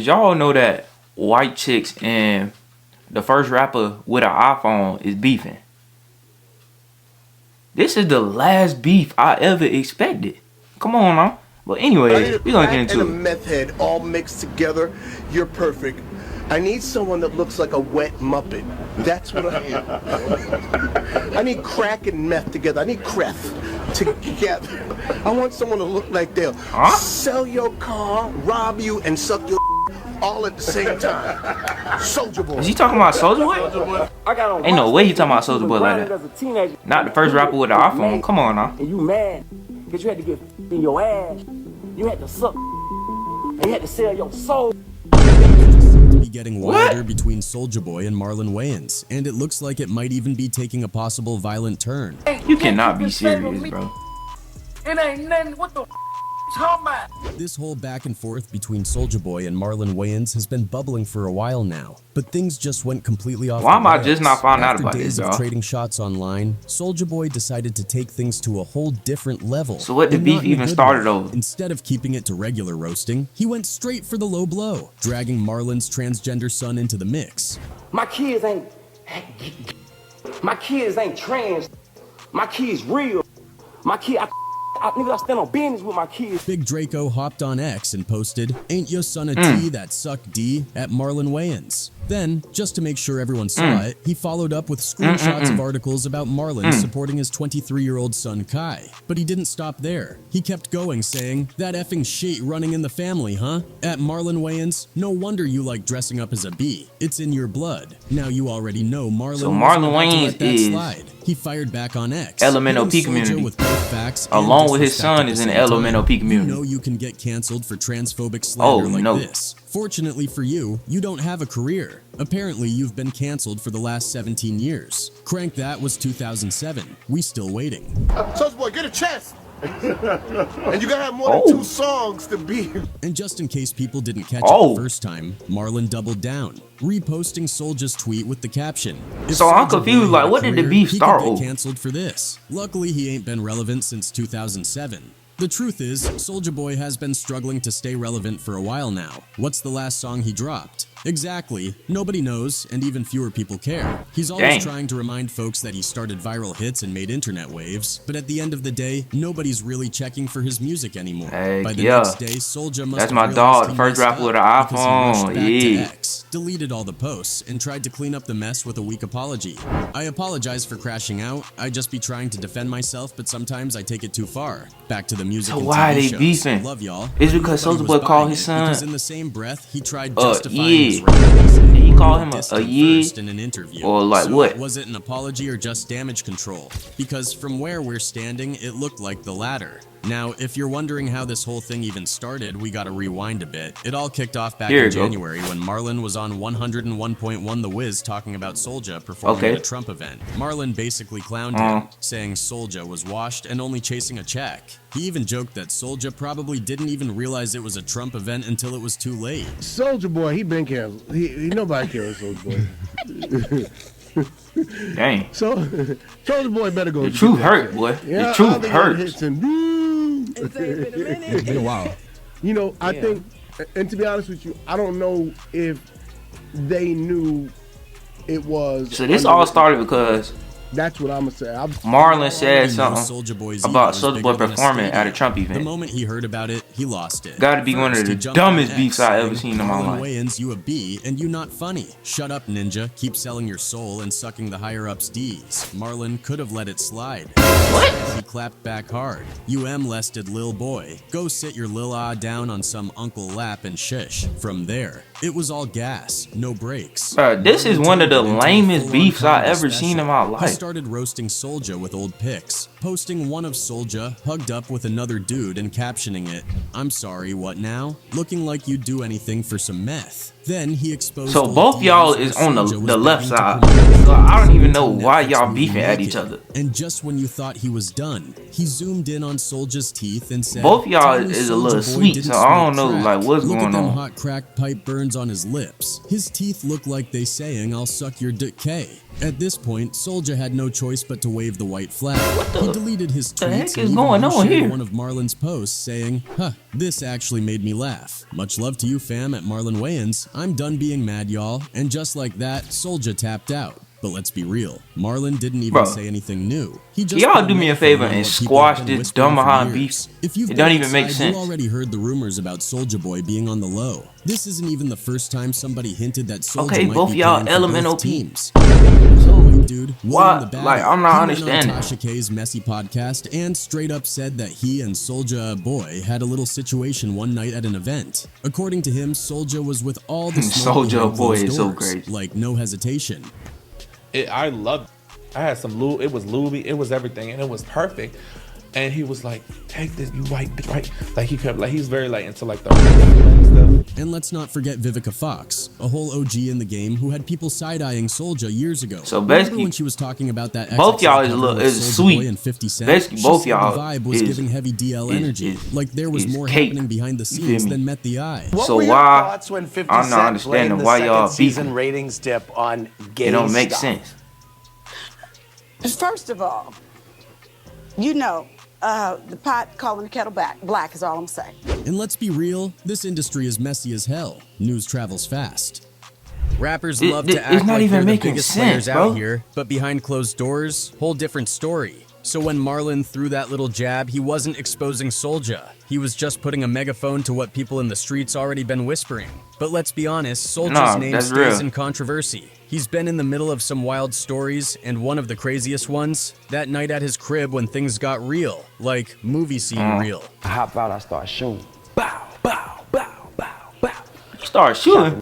Y'all know that white chicks and the first rapper with an iPhone is beefing. This is the last beef I ever expected. Come on now. But anyway, we're gonna get into it. And a meth head all mixed together. You're perfect. I need someone that looks like a wet Muppet. That's what I am. I need crack and meth together. I need creth together. I want someone to look like they'll sell your car, rob you, and suck your all at the same time. Soulja Boy. Is he talking about Soulja Boy? Ain't no way he talking about Soulja Boy like that. Not the first rapper with an iPhone. Come on now. And you mad because you had to get in your ass. You had to suck and you had to sell your soul. To be getting wilder between Soulja Boy and Marlon Wayans, and it looks like it might even be taking a possible violent turn. You cannot be serious, bro. It ain't nothing. What the talking about? This whole back and forth between Soulja Boy and Marlon Wayans has been bubbling for a while now, but things just went completely off. Why am I just not finding out about this, days y'all? of trading shots online, Soulja Boy decided to take things to a whole different level. So what the beef even started over? Instead of keeping it to regular roasting, he went straight for the low blow, dragging Marlon's transgender son into the mix. My kids ain't trans. My kids real. My kid, I stand on business with my kids. Big Draco hopped on X and posted, "Ain't your son a T that suck D?" at Marlon Wayans. Then, just to make sure everyone saw it, he followed up with screenshots of articles about Marlon supporting his 23-year-old son Kai. But he didn't stop there. He kept going, saying, "That effing shit running in the family, huh?" At Marlon Wayans, "No wonder you like dressing up as a bee. It's in your blood." Now you already know Marlon. So Marlon Wayans is slide. He fired back on X. Elemental P community. With both facts along with his son is in the Elemental P community. You know you can get canceled for transphobic slander like this. Fortunately for you, you don't have a career. Apparently, you've been canceled for the last 17 years. Crank That was 2007. We still waiting. Soulja Boy, get a chest. And you gotta have more than 2 songs to be. And just in case people didn't catch it the first time, Marlon doubled down, reposting Soulja's tweet with the caption. So I'm confused, like what did the beef start over? He could get canceled for this. Luckily, he ain't been relevant since 2007. The truth is, Soulja Boy has been struggling to stay relevant for a while now. What's the last song he dropped? Exactly. Nobody knows, and even fewer people care. He's always trying to remind folks that he started viral hits and made internet waves, but at the end of the day, nobody's really checking for his music anymore. By the next day, Soulja must That's my dog, the first rapper with an iPhone. Yeah. Deleted all the posts, and tried to clean up the mess with a weak apology. "I apologize for crashing out. I just be trying to defend myself, but sometimes I take it too far." Back to the music. So why are they beefing? Love y'all. It's because Soulja Boy called his son. Because in the same breath, he tried justifying his did he call him a yee? In an interview. Or like so what? Was it an apology or just damage control? Because from where we're standing, it looked like the latter. Now, if you're wondering how this whole thing even started, we gotta rewind a bit. It all kicked off back in January when Marlon was on 101.1 The Wiz talking about Soulja performing at a Trump event. Marlon basically clowned him, saying Soulja was washed and only chasing a check. He even joked that Soulja probably didn't even realize it was a Trump event until it was too late. Soulja Boy, he been canceled. Nobody cares Soulja Boy. Dang. So, Soulja Boy better go. The truth hurt, boy. Yeah, the truth hurts. It's been a while. You know, I think, and to be honest with you, I don't know if they knew it was. So this all started because that's what I'm gonna say. Marlon said something about Soulja Boy performing at a Trump event. The moment he heard about it, he lost it. Gotta be one of the dumbest beefs I ever seen in my life. Wayans, you a B, and you not funny. Shut up, ninja. Keep selling your soul and sucking the higher ups D's. Marlon could have let it slide. What? He clapped back hard. You molested lil boy. Go sit your lil ah down on some uncle lap and shush. From there, it was all gas, no brakes. Bro, this is one of the lamest beefs I ever seen in my life. He started roasting Soulja with old pics, posting one of Soulja hugged up with another dude and captioning it, "I'm sorry, what now? Looking like you'd do anything for some meth." Then he exposed. So both y'all is on the left side. So I don't even know why y'all beefing at each other. And just when you thought he was done, he zoomed in on Soulja's teeth and said, both y'all is a little sweet, so I don't know like what's going on. Look at them hot crack pipe burns on his lips. His teeth look like they saying, "I'll suck your dick K." At this point, Soulja had had no choice but to wave the white flag. He deleted his tweets heck and is even going on shared here? one of Marlin's posts saying, "Huh, this actually made me laugh. Much love to you, fam, at Marlin Wayans. I'm done being mad, y'all." And just like that, Soulja tapped out. But let's be real, Marlin didn't even say anything new. He just y'all do me a favor and squash this dumb behind beef. If you've It don't been even make outside, sense. You already heard the rumors about Soulja Boy being on the low. This isn't even the first time somebody hinted that Soulja Okay, might both be y'all playing for elemental both teams. So, Dude, what? Like, I'm not he understanding. went on Tasha K's Messy podcast and straight up said that he and Soulja Boy had a little situation one night at an event. According to him, Soulja was with all the smoke Soulja behind Boy closed is so doors, crazy. like no hesitation. I loved it. I had some lube. It was lubey. It was everything, and it was perfect. And he was like, "Take this, you white bitch," right? Like he kept, like he's very like into like the stuff. And let's not forget Vivica Fox, a whole OG in the game who had people side-eyeing Soulja years ago. So Remember basically, when she was talking about that both y'all is XXL is Soulja sweet. Boy and 50 Cent, Basically, she both said y'all the vibe was is giving heavy DL energy, like there was more cake. happening behind the You scenes feel me? than met the eye. What So were your why- thoughts when 50 I'm not Cent understanding blamed the why second y'all season beefing. ratings dip on gay It don't make stuff? sense. First of all, the pot calling the kettle black is all I'm saying. And let's be real, this industry is messy as hell. News travels fast. Rappers It- love it- to it's act not like even they're the making biggest sense, players bro. out here, but behind closed doors, whole different story. So when Marlin threw that little jab, he wasn't exposing Soulja. He was just putting a megaphone to what people in the streets already been whispering. But let's be honest, Soulja's Nah, name that's stays real. in controversy. He's been in the middle of some wild stories, and one of the craziest ones, that night at his crib when things got real, like movie scene real. I hop out, I start shooting. Bow, bow, bow, bow, bow. You start shooting.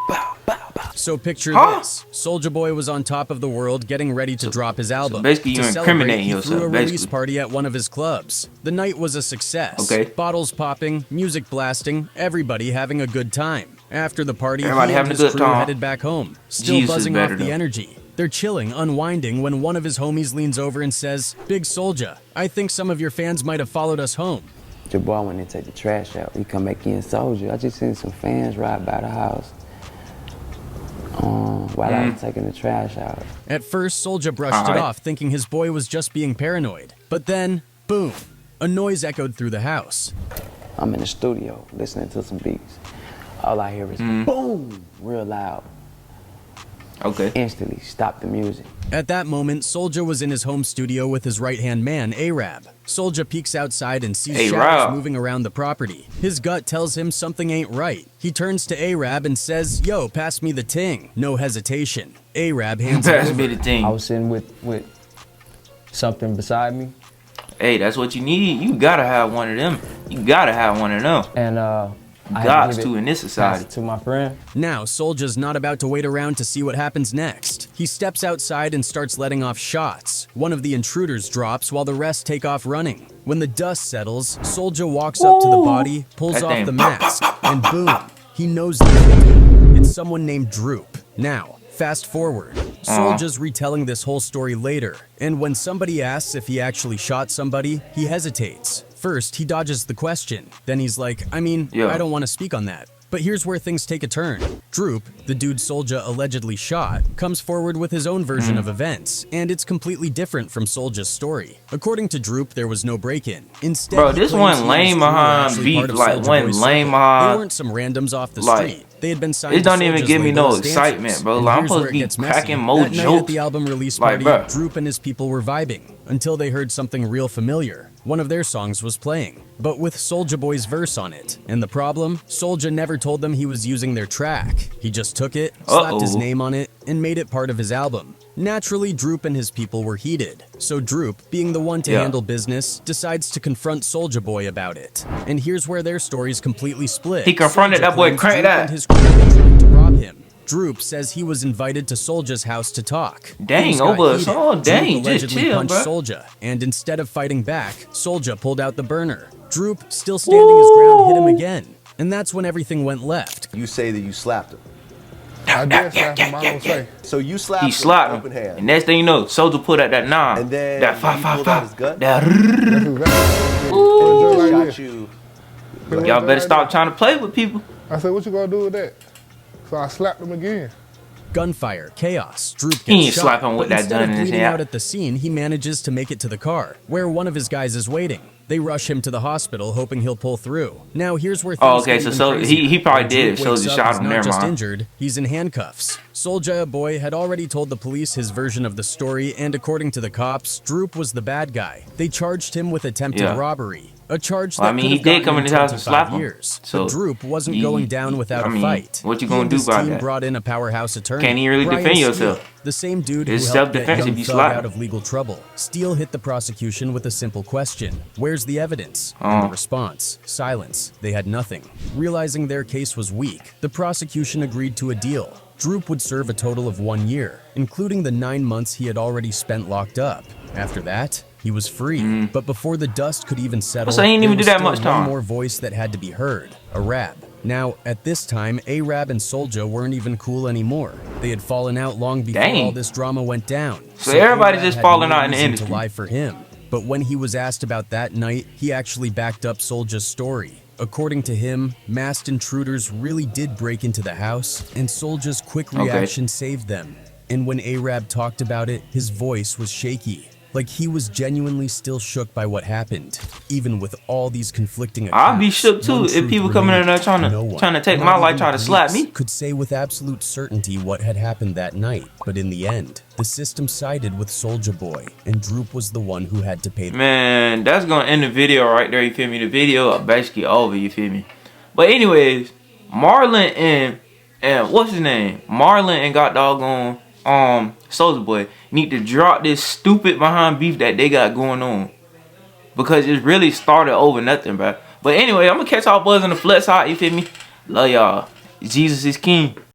Bow, bow, bow. So picture Huh? this. Soulja Boy was on top of the world getting ready to drop his album. basically To you're celebrate, incriminating he yourself, threw a release basically. party at one of his clubs. The night was a success. Okay. Bottles popping, music blasting, everybody having a good time. After the party, Everybody he and having a his good crew time. headed back home, still Jesus is buzzing off better, the though. energy. They're chilling, unwinding, when one of his homies leans over and says, "Big Soulja, I think some of your fans might have followed us home." Your boy went and take the trash out. He come back in Soulja. I just seen some fans ride by the house while I was taking the trash out. At first, Soulja brushed it Alright. off, thinking his boy was just being paranoid. But then, boom, a noise echoed through the house. I'm in the studio listening to some beats. All I hear is boom, real loud. Okay. Instantly stop the music. At that moment, Soulja was in his home studio with his right-hand man, Arab. Soulja peeks outside and sees Arab. shadows moving around the property. His gut tells him something ain't right. He turns to Arab and says, "Yo, pass me the ting." No hesitation. Arab hands it Pass over. me the thing. I was sitting with something beside me, Hey, that's what you need. You gotta have one of them. You gotta have one of them. and I had Gots give to it- in this pass society. it to my friend. Now, Soulja's not about to wait around to see what happens next. He steps outside and starts letting off shots. One of the intruders drops while the rest take off running. When the dust settles, Soulja walks up to the body, pulls That off thing the pop, mask, and boom, he knows this dude. It's someone named Droop. Now, fast forward. Soulja's retelling this whole story later, and when somebody asks if he actually shot somebody, he hesitates. First, he dodges the question. Then he's like, I don't want to speak on that. But here's where things take a turn. Droop, the dude Soulja allegedly shot, comes forward with his own version of events, and it's completely different from Soulja's story. According to Droop, there was no break-in. Instead, Bro, he this claims one he and lame his crew were behind actually beef, part of like Soulja one Boy's lame circle. behind- They weren't some randoms off the like, street. They had been signed it don't to even Soulja's give me label no as dancers. excitement, bro. And Like, I'm here's supposed where to it be gets messy. cracking more That night jokes. at the album release Like, party, bruh. Droop and his people were vibing until they heard something real familiar. One of their songs was playing, but with Soulja Boy's verse on it. And the problem? Soulja never told them he was using their track. He just took it, slapped his name on it, and made it part of his album. Naturally, Droop and his people were heated. So Droop, being the one to handle business, decides to confront Soulja Boy about it. And here's where their stories completely split. He confronted Soulja that boy, claims crank Droop that. and his crew were trying to rob him. Droop says he was invited to Soulja's house to talk. Dang, Things got over a heated. song? Dang, Droop just allegedly chill, punched bruh. Soulja, and instead of fighting back, Soulja pulled out the burner. Droop, still standing his ground, hit him again. And that's when everything went left. You say that you slapped him. I did slap him, I don't say. So you slapped He him slapped open him. hand. And next thing you know, Soulja pulled out that 9. And then that he 5, 5, pulled out his 5. gun? That That's exactly what he did. Shot Just like you. this. y'all better stop trying to play with people. I said, what you gonna do with that? So I slapped him again. Gunfire, chaos, Droop He gets ain't shot, slap him with but that instead gun of in his bleeding hand. out at the scene, he manages to make it to the car, where one of his guys is waiting. They rush him to the hospital, hoping he'll pull through. Now here's where things Oh, okay, get even so crazier. he probably When did. Droop wakes Soulja up, shot he's him. not Never just mind. injured, he's in handcuffs. Soulja Boy had already told the police his version of the story, and according to the cops, Droop was the bad guy. They charged him with attempted Yeah. robbery, a charge Well, that I mean, could he have did gotten come in him his house and 25 slap him. years. So, But Droop wasn't you- going down without I mean, a fight. what you He gonna and do his about team that? brought in a powerhouse attorney. Can't even really Brian defend Steele, yourself. the same dude It's who helped get self-defense young if you Thug slap out him. of legal trouble. Steele hit the prosecution with a simple question: where's the evidence? And the response: silence. They had nothing. Realizing their case was weak, the prosecution agreed to a deal. Droop would serve a total of 1 year, including the 9 months he had already spent locked up. After that, he was free. But before the dust could even settle, So he didn't even there do was that much still one time. more voice that had to be heard: Arab. Now, at this time, Arab and Soulja weren't even cool anymore. They had fallen out long before Dang. all this drama went down. So everybody Arab just had falling no out in the reason industry. to lie for him. But when he was asked about that night, he actually backed up Soulja's story. According to him, masked intruders really did break into the house, and Soulja's quick reaction saved them. And when Arab talked about it, his voice was shaky, like he was genuinely still shook by what happened. Even with all these conflicting accounts, I'll be shook too one if truth people coming in there remained. trying No one, to take not my life, even trying to the slap police, me. could say with absolute certainty what had happened that night. But in the end, the system sided with Soulja Boy, and Droop was the one who had to pay the Man, that's gonna end the video right there, you feel me? The video basically over, you feel me? But anyways, Marlin and what's his name? Marlin and got doggone Soulja Boy need to drop this stupid behind beef that they got going on. Because it really started over nothing, bro. But anyway, I'm gonna catch y'all boys on the flip side, you feel me? Love y'all. Jesus is king.